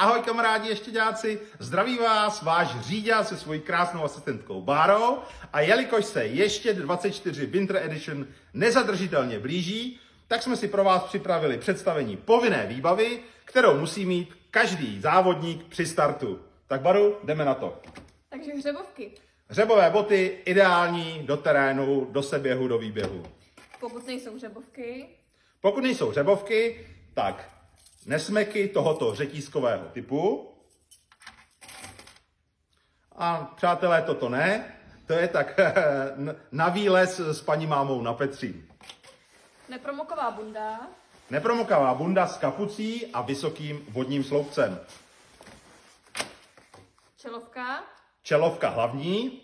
Ahoj kamarádi ještěďáci, zdraví vás váš Říďa se svojí krásnou asistentkou Bárou a jelikož se ještě 24 Winter Edition nezadržitelně blíží, tak jsme si pro vás připravili představení povinné výbavy, kterou musí mít každý závodník při startu. Tak Baru, jdeme na to. Takže hřebovky. Hřebové boty ideální do terénu, do seběhu, do výběhu. Pokud nejsou hřebovky. Pokud nejsou hřebovky, tak nesmeky tohoto řetízkového typu. A přátelé, toto ne, to je tak na výlez s paní mámou na Petřín. Nepromoková bunda. Nepromokavá bunda s kapucí a vysokým vodním sloupcem. Čelovka. Čelovka hlavní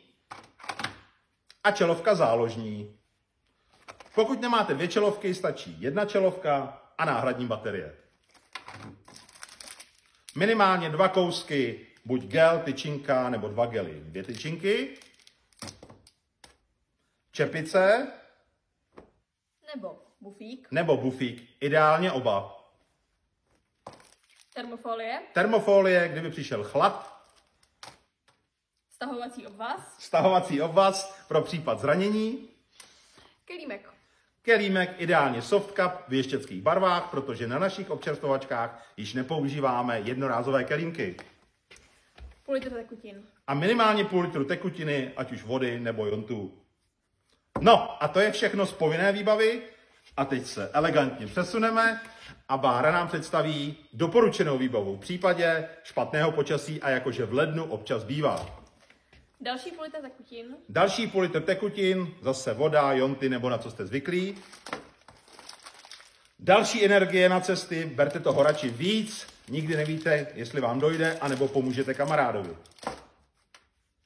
a čelovka záložní. Pokud nemáte dvě čelovky, stačí jedna čelovka a náhradní baterie. Minimálně 2 kousky, buď gel, tyčinka, nebo 2 gely, 2 tyčinky. Čepice. Nebo bufík. Nebo bufík, ideálně oba. Termofolie. Termofolie, kdyby přišel chlad. Stahovací obvaz. Stahovací obvaz pro případ zranění. Kelímek. Kelímek, ideálně soft cup v ještěckých barvách, protože na našich občerstvovačkách již nepoužíváme jednorázové kelímky. Půl litr tekutin. A minimálně půl litru tekutiny, ať už vody nebo jontů. No a to je všechno z povinné výbavy. A teď se elegantně přesuneme a Bára nám představí doporučenou výbavu v případě špatného počasí a jakože v lednu občas bývá. Další půl litr tekutin. Další půl litr tekutin, zase voda, jonty nebo na co jste zvyklí. Další energie na cesty, berte toho radši víc, nikdy nevíte, jestli vám dojde, anebo pomůžete kamarádovi.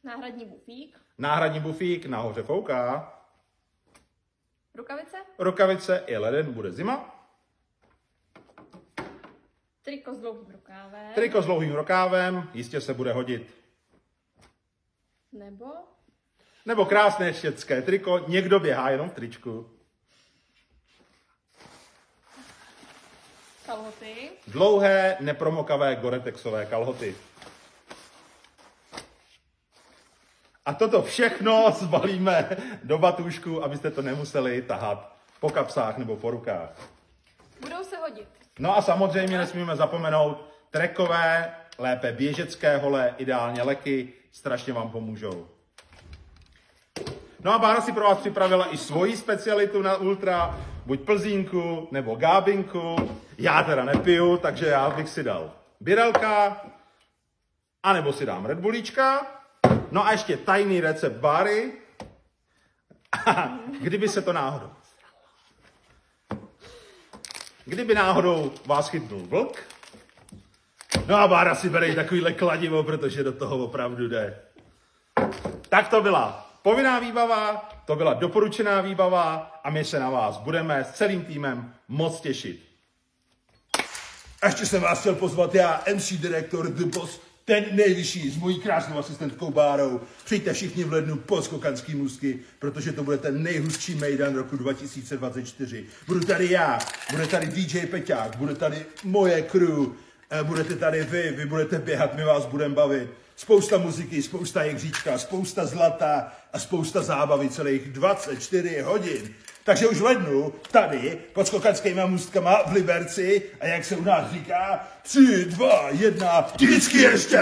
Náhradní bufík. Náhradní bufík, nahoře fouká. Rukavice. Rukavice, je leden, bude zima. Triko s dlouhým rukávem. Triko s dlouhým rukávem, jistě se bude hodit. Nebo krásné ještěcké triko, někdo běhá jenom v tričku. kalhoty. Dlouhé, nepromokavé goretexové kalhoty. A toto všechno zbalíme do batůžku, abyste to nemuseli tahat po kapsách nebo po rukách. Budou se hodit. No a samozřejmě nesmíme zapomenout trekové, lépe běžecké hole, ideálně leky, strašně vám pomůžou. No a Bára si pro vás připravila i svoji specialitu na ultra, buď plzínku nebo gábinku. Já teda nepiju, takže já bych si dal birelka, anebo si dám Red Bullíčka. No a ještě tajný recept Báry. Kdyby náhodou vás chytnul vlk. No a Bára si bere takovýhle kladivo, protože do toho opravdu jde. Tak to byla povinná výbava, to byla doporučená výbava a my se na vás budeme s celým týmem moc těšit. A ještě jsem vás chtěl pozvat já, MC direktor The Boss, ten nejvyšší s mojí krásnou asistentkou Bárou. Přijďte všichni v lednu po Skokanský Můstky, protože to bude ten nejhustší mejdan roku 2024. Budu tady já, bude tady DJ Peťák, bude tady moje crew, budete tady vy budete běhat, my vás budeme bavit. Spousta muziky, spousta jehříčka, spousta zlata a spousta zábavy celých 24 hodin. Takže už v lednu tady pod Skokanskýma můstkama v Liberci a jak se u nás říká 3, 2, 1, vždycky ještě!